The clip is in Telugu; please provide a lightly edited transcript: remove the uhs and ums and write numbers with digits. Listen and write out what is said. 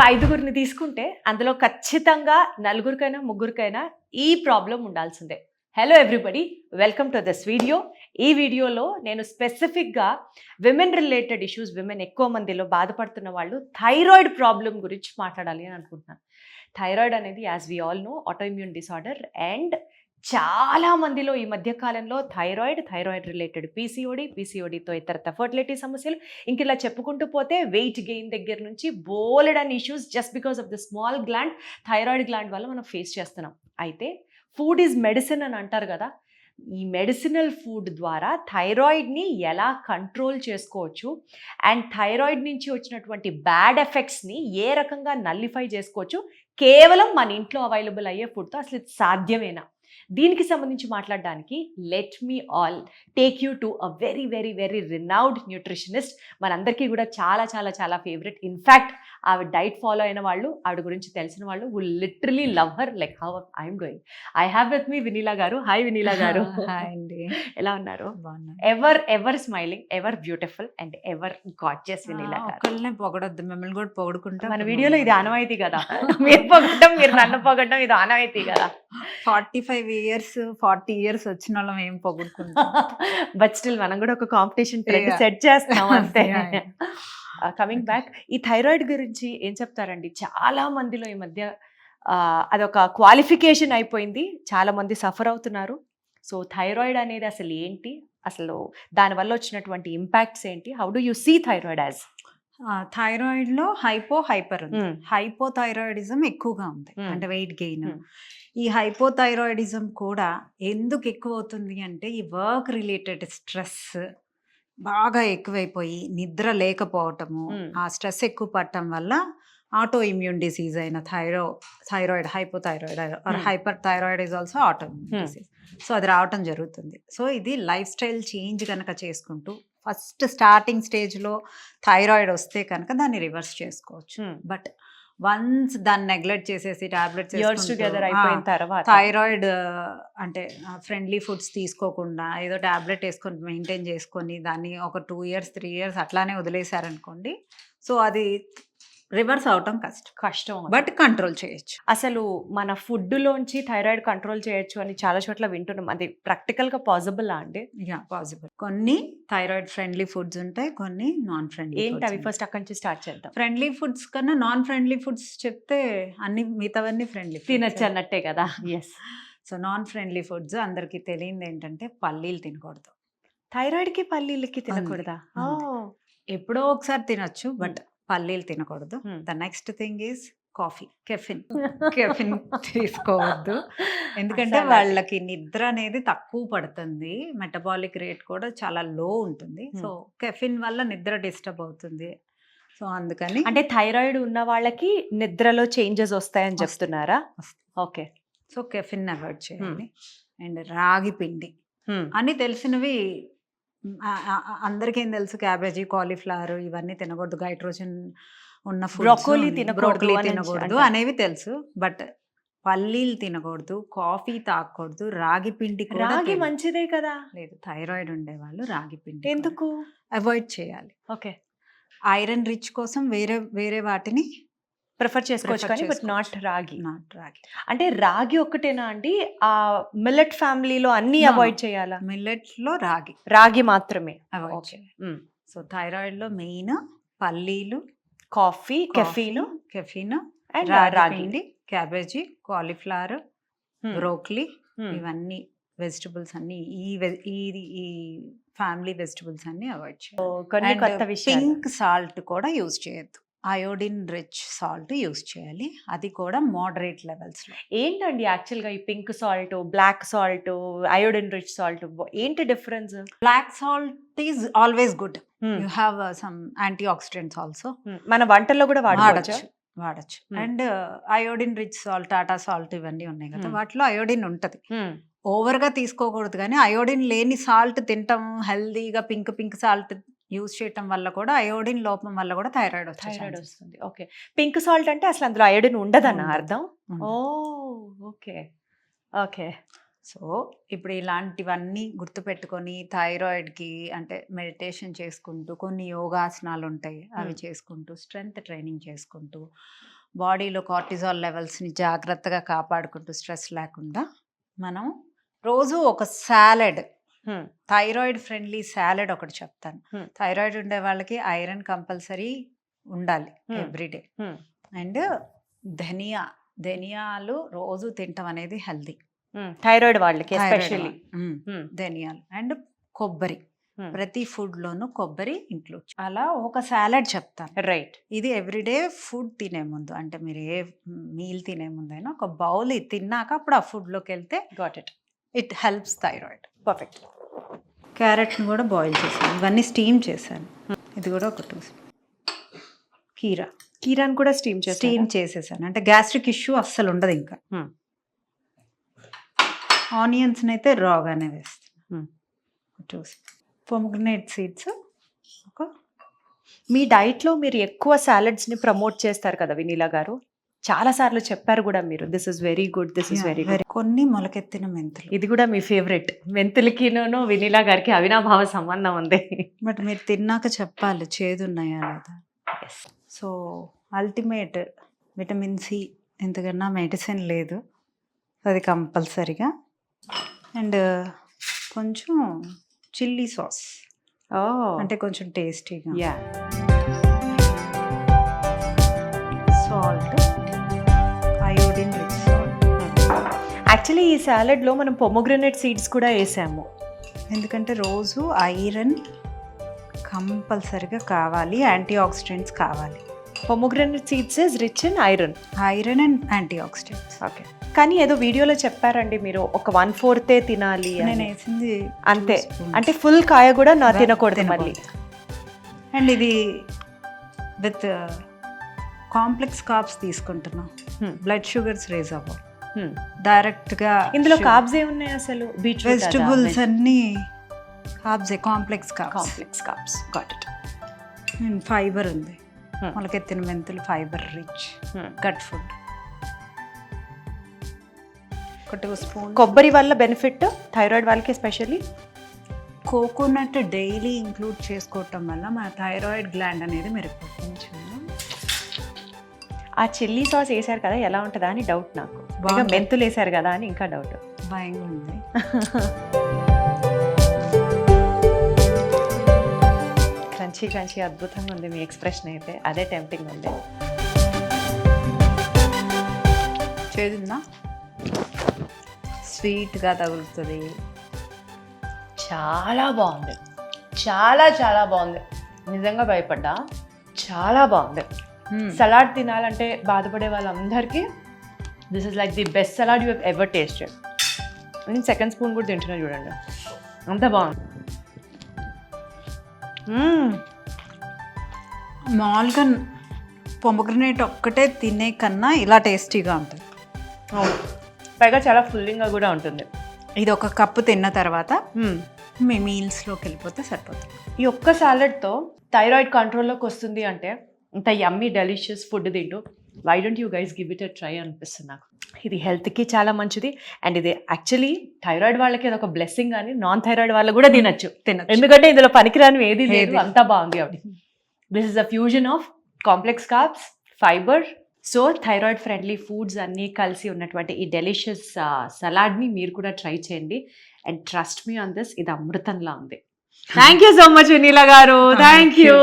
ఐదుగురిని తీసుకుంటే అందులో ఖచ్చితంగా నలుగురికైనా ముగ్గురికైనా ఈ ప్రాబ్లం ఉండాల్సిందే. Hello everybody, welcome to this video. ఈ వీడియోలో నేను స్పెసిఫిక్గా విమెన్ రిలేటెడ్ ఇష్యూస్, విమెన్ ఎక్కువ మందిలో బాధపడుతున్న వాళ్ళు థైరాయిడ్ ప్రాబ్లం గురించి మాట్లాడాలి అని అనుకుంటున్నాను. థైరాయిడ్ అనేది as we all know autoimmune disorder and చాలా మందిలో ఈ మధ్య కాలంలో థైరాయిడ్ రిలేటెడ్ పీసీఓడితో ఇతరత ఫర్టిలిటీ సమస్యలు, ఇంక ఇలా చెప్పుకుంటూ పోతే వెయిట్ గెయిన్ దగ్గర నుంచి బోలెడన్ issues just because of the small gland, thyroid gland వల్ల మనం ఫేస్ చేస్తున్నాం. అయితే ఫుడ్ ఈజ్ మెడిసిన్ అని అంటారు కదా, ఈ మెడిసినల్ ఫుడ్ ద్వారా థైరాయిడ్ని ఎలా కంట్రోల్ చేసుకోవచ్చు అండ్ థైరాయిడ్ నుంచి వచ్చినటువంటి బ్యాడ్ ఎఫెక్ట్స్ని ఏ రకంగా నల్లిఫై చేసుకోవచ్చు కేవలం మన ఇంట్లో అవైలబుల్ అయ్యే ఫుడ్తో, అసలు ఇది సాధ్యమేనా? దీనికి సంబంధించి మాట్లాడడానికి let me all take you to a very very very renowned nutritionist. మనందరికీ కూడా చాలా చాలా చాలా ఫేవరెట్. ఇన్ఫ్యాక్ట్ ఆవిడ డైట్ ఫాలో అయిన వాళ్ళు, ఆవిడ గురించి తెలిసిన వాళ్ళు will literally love her like how I'm going. I have with me Vinila garu. Hi Vinila garu. Hi అండి. ఎలా ఉన్నారు? Ever smiling, ever beautiful and ever gorgeous Vinila garu. ఒకళ్ళనే పొగడొద్దు, మిమ్మల్ని కూడా పొగుడుకుంటా. మన వీడియోలో ఇది ఆనవాయితీ కదా, మీరు పొగడం, మీరు నన్ను పొగడం, ఇది ఆనవాయితీ కదా. 45 years 40 years వచ్చిన వాళ్ళం ఏం పొగుడుకుంటాం. బట్ స్టిల్ మనం కూడా ఒక కాంపిటీషన్ సెట్ చేస్తాం అంతే. కమింగ్ బ్యాక్, ఈ థైరాయిడ్ గురించి ఏం చెప్తారండి? చాలా మందిలో ఈ మధ్య అదొక క్వాలిఫికేషన్ అయిపోయింది, చాలా మంది సఫర్ అవుతున్నారు. సో థైరాయిడ్ అనేది అసలు ఏంటి, అసలు దానివల్ల వచ్చినటువంటి ఇంపాక్ట్స్ ఏంటి? How do you see thyroid as? Thyroid లో హైపర్ ఉంది. హైపోథైరాయిడిజం ఎక్కువగా ఉంది, అంటే వెయిట్ గెయిన్. ఈ హైపోథైరాయిడిజం కూడా ఎందుకు ఎక్కువ అవుతుంది అంటే, ఈ వర్క్ రిలేటెడ్ స్ట్రెస్ బాగా ఎక్కువైపోయి నిద్ర లేకపోవటము, ఆ స్ట్రెస్ ఎక్కువ పడటం వల్ల ఆటో ఇమ్యూన్ డిసీజ్ అయిన thyroid, hypothyroid or hyperthyroid is also autoimmune disease. So అది రావటం జరుగుతుంది. సో ఇది లైఫ్ స్టైల్ చేంజ్ కనుక చేసుకుంటూ ఫస్ట్ స్టార్టింగ్ స్టేజ్లో థైరాయిడ్ వస్తే కనుక దాన్ని రివర్స్ చేసుకోవచ్చు. బట్ వన్స్ దాన్ని నెగ్లెక్ట్ చేసేసి టాబ్లెట్స్ థైరాయిడ్ అంటే ఫ్రెండ్లీ ఫుడ్స్ తీసుకోకుండా ఏదో టాబ్లెట్ వేసుకొని మెయింటైన్ చేసుకొని దాన్ని ఒక 2 years 3 years అట్లానే వదిలేశారనుకోండి, సో అది రివర్స్ అవటం కష్టం, బట్ కంట్రోల్ చేయొచ్చు. అసలు మన ఫుడ్లోంచి థైరాయిడ్ కంట్రోల్ చేయొచ్చు అని చాలా చోట్ల వింటున్నాం. అది ప్రాక్టికల్గా పాసిబుల్ అండి? Yeah, possible. కొన్ని థైరాయిడ్ ఫ్రెండ్లీ ఫుడ్స్ ఉంటాయి, కొన్ని నాన్ ఫ్రెండ్లీ. ఏంటి అవి? ఫస్ట్ అక్కడి నుంచి స్టార్ట్ చేద్దాం. ఫ్రెండ్లీ ఫుడ్స్ కన్నా నాన్ ఫ్రెండ్లీ ఫుడ్స్ చెప్తే అన్ని మిగతావన్నీ ఫ్రెండ్లీ తినచ్చు అన్నట్టే కదా. Yes. So non friendly foods అందరికి తెలియదు ఏంటంటే, పల్లీలు తినకూడదు. థైరాయిడ్కి పల్లీలకి తినకూడదా? ఎప్పుడో ఒకసారి తినొచ్చు, బట్ పల్లీలు తినకూడదు. The next thing is coffee, caffeine తీసుకోవద్దు. ఎందుకంటే వాళ్ళకి నిద్ర అనేది తక్కువ పడుతుంది, మెటబాలిక్ రేట్ కూడా చాలా లో ఉంటుంది. సో కెఫిన్ వల్ల నిద్ర డిస్టర్బ్ అవుతుంది. సో అందుకని, అంటే థైరాయిడ్ ఉన్న వాళ్ళకి నిద్రలో చేంజెస్ వస్తాయని చెప్తున్నారా? ఓకే. సో కెఫిన్ అవాయిడ్ చేయాలి. అండ్ రాగి పిండి అని తెలిసినవి అందరికేం తెలుసు, క్యాబేజీ, కాలీఫ్లవర్ ఇవన్నీ తినకూడదు, గైట్రోజన్ ఉన్న బ్రోకోలీ తినకూడదు అనేవి తెలుసు. బట్ పల్లీలు తినకూడదు, కాఫీ తాగకూడదు, రాగి పిండి. రాగి మంచిదే కదా? లేదు, థైరాయిడ్ ఉండేవాళ్ళు రాగి పిండి ఎందుకు అవాయిడ్ చేయాలి. ఓకే. ఐరన్ రిచ్ కోసం వేరే వాటిని ప్రిఫర్ చేసుకోవచ్చు, కానీ బట్ నాట్ రాగి. అంటే రాగి ఒక్కటేనా అండి? ఆ మిల్లెట్ ఫ్యామిలీలో అన్ని అవాయిడ్ చేయాలా? మిల్లెట్ లో రాగి మాత్రమే అవాయిడ్ చేయాలి. సో థైరాయిడ్ లో మెయిన్ పల్లీలు, కాఫీ, కెఫీన్ అండ్ రాగి, క్యాబేజీ, కాలీఫ్లవర్, బ్రోకలీ, ఇవన్నీ వెజిటబుల్స్ అన్ని ఈ ఫ్యామిలీ వెజిటబుల్స్ అన్ని అవాయిడ్ చేయాలి. పింక్ సాల్ట్ కూడా యూజ్ చేయొద్దు, అయోడిన్ రిచ్ సాల్ట్ యూజ్ చేయాలి, అది కూడా మోడరేట్ లెవెల్స్ లో. ఏంటండి యాక్చువల్గా ఈ pink salt, black salt, iodine rich salt ఏంటి difference? Black salt is always good, you have some antioxidants also. మన వంటల్లో కూడా వాడచ్చు. And iodine rich salt, Tata salt ఇవన్నీ ఉన్నాయి కదా, వాటిలో అయోడిన్ ఉంటది. ఓవర్ గా తీసుకోకూడదు, కానీ అయోడిన్ లేని సాల్ట్ తింటాం హెల్దీగా. పింక్ సాల్ట్ యూజ్ చేయటం వల్ల కూడా, అయోడిన్ లోపం వల్ల కూడా థైరాయిడ్ వస్తుంది. ఓకే. పింక్ సాల్ట్ అంటే అసలు అందులో అయోడిన్ ఉండదన్న అర్థం? ఓ ఓకే. సో ఇప్పుడు ఇలాంటివన్నీ గుర్తుపెట్టుకొని థైరాయిడ్కి అంటే మెడిటేషన్ చేసుకుంటూ కొన్ని యోగాసనాలు ఉంటాయి అవి చేసుకుంటూ స్ట్రెంగ్త్ ట్రైనింగ్ చేసుకుంటూ బాడీలో కార్టిజాల్ లెవెల్స్ని జాగ్రత్తగా కాపాడుకుంటూ స్ట్రెస్ లేకుండా మనం రోజు ఒక సాలెడ్ థైరాయిడ్ ఫ్రెండ్లీ సాలెడ్ ఒకటి చెప్తాను. థైరాయిడ్ ఉండే వాళ్ళకి ఐరన్ కంపల్సరీ ఉండాలి ఎవ్రీడే. అండ్ ధనియాలు రోజు తినటం అనేది హెల్దీ థైరాయిడ్ వాళ్ళకి ఎస్పెషల్లీ. ధనియాలు అండ్ కొబ్బరి, ప్రతి ఫుడ్ లోను కొబ్బరి ఇంక్లూడ్. అలా ఒక సాలడ్ చెప్తాను. రైట్. ఇది ఎవ్రీడే ఫుడ్ తినే ముందు, అంటే మీరు ఏ మీల్ తినే ముందు అయినా ఒక బౌల్ తిన్నాక అప్పుడు ఆ ఫుడ్ లోకి వెళ్తే got it. It helps thyroid. Perfect. క్యారెట్ని కూడా బాయిల్ చేశాను, ఇవన్నీ స్టీమ్ చేశాను. ఇది కూడా ఒక 2 కీరాని కూడా స్టీమ్ చేసేసాను, అంటే గ్యాస్ట్రిక్ ఇష్యూ అస్సలు ఉండదు. ఇంకా ఆనియన్స్ అయితే రాగానే వేస్తాను. 2 పొమగ్రనేట్ సీడ్స్. ఒక మీ డైట్లో మీరు ఎక్కువ సాలడ్స్ని ప్రమోట్ చేస్తారు కదా వినీలా గారు, చాలా సార్లు చెప్పారు కూడా మీరు, this is very good, this is very good. కొన్ని మొలకెత్తిన మెంతులు, ఇది కూడా మీ ఫేవరెట్. మెంతులకిను వినీలా గారికి అవినాభావ సంబంధం ఉంది. బట్ మీరు తిన్నాక చెప్పాలి చేదున్నాయా లేదా. సో అల్టిమేట్ విటమిన్ సి, ఎంతకన్నా మెడిసిన్ లేదు, అది కంపల్సరిగా. అండ్ కొంచెం చిల్లీ సాస్, అంటే కొంచెం టేస్టీగా. Yeah. Salt, iodine rich salt. Actually ఈ సాలడ్లో మనం పొమోగ్రనేట్ సీడ్స్ కూడా వేసాము, ఎందుకంటే రోజు ఐరన్ కంపల్సరిగా కావాలి, యాంటీ ఆక్సిడెంట్స్ కావాలి. Pomegranate seeds is rich in iron and antioxidants. Okay. కానీ ఏదో వీడియోలో చెప్పారండి మీరు ఒక 1/4 తినాలి. నేను వేసింది అంతే, అంటే ఫుల్ కాయ కూడా తినకూడదు మళ్ళీ. అండ్ ఇది విత్ కాంప్లెక్స్ కార్బ్స్ తీసుకుంటున్నాం, బ్లడ్ షుగర్స్ రేజ్ అవ్వవు డైరెక్ట్గా. ఇందులో కార్బ్స్ ఏమున్నాయి అసలు? వెజిటబుల్స్ అన్ని carbs, complex carbs. Got it. And fibre ఉంది, మొలకెత్తిన మెంతులు ఫైబర్ రిచ్ గట్ ఫుడ్. ఒక 2 స్పూన్ కొబ్బరి వల్ల బెనిఫిట్ థైరాయిడ్ వాళ్ళకి ఎస్పెషల్లీ. కోకోనట్ డైలీ ఇంక్లూడ్ చేసుకోవటం వల్ల మన థైరాయిడ్ గ్లాండ్ అనేది మెరుగుపడుతుంది. ఆ చిల్లీ సాస్ వేసారు కదా, ఎలా ఉంటుందా అని డౌట్ నాకు. మెంతులు వేసారు కదా అని ఇంకా డౌట్. భయంగా ఉంది. క్రంచీ అద్భుతంగా ఉంది మీ ఎక్స్ప్రెషన్ అయితే, అదే టెంప్టింగ్ ఉంది. చేదుందా? స్వీట్గా తగులుతుంది. చాలా బాగుంది, చాలా బాగుంది. నిజంగా భయపడ్డా, చాలా బాగుంది. సలాడ్ తినాలంటే బాధపడే వాళ్ళందరికీ this is like the best salad you have ever tasted. నేను 2nd స్పూన్ కూడా తింటున్నా చూడండి, అంత బాగుంది. మామూలుగా పొమగ్రనేట్ ఒక్కటే తినే కన్నా ఇలా టేస్టీగా ఉంటుంది. పైగా చాలా ఫుల్లింగ్గా కూడా ఉంటుంది. ఇది ఒక కప్పు తిన్న తర్వాత మీ మీల్స్లోకి వెళ్ళిపోతే సరిపోతుంది. ఈ ఒక్క సాలడ్తో థైరాయిడ్ కంట్రోల్లోకి వస్తుంది అంటే ఇంత యమ్మీ డెలిషియస్ ఫుడ్ తింటూ why don't you guys give it a try అనిపిస్తుంది నాకు. ఇది హెల్త్కి చాలా మంచిది. అండ్ ఇది యాక్చువల్లీ థైరాయిడ్ వాళ్ళకి అది ఒక బ్లెస్సింగ్, కానీ నాన్ థైరాయిడ్ వాళ్ళు కూడా తినచ్చు, ఎందుకంటే ఇందులో పనికిరాని ఏది లేదు, అంతా బాగుంది. అవి this is a fusion of complex carbs, fibre. So thyroid friendly foods అన్నీ కలిసి ఉన్నటువంటి ఈ డెలిషియస్ సలాడ్ని మీరు కూడా ట్రై చేయండి. And trust me on this, ఇది అమృతంలా ఉంది. Thank you so much Vinila గారు, థ్యాంక్ యూ.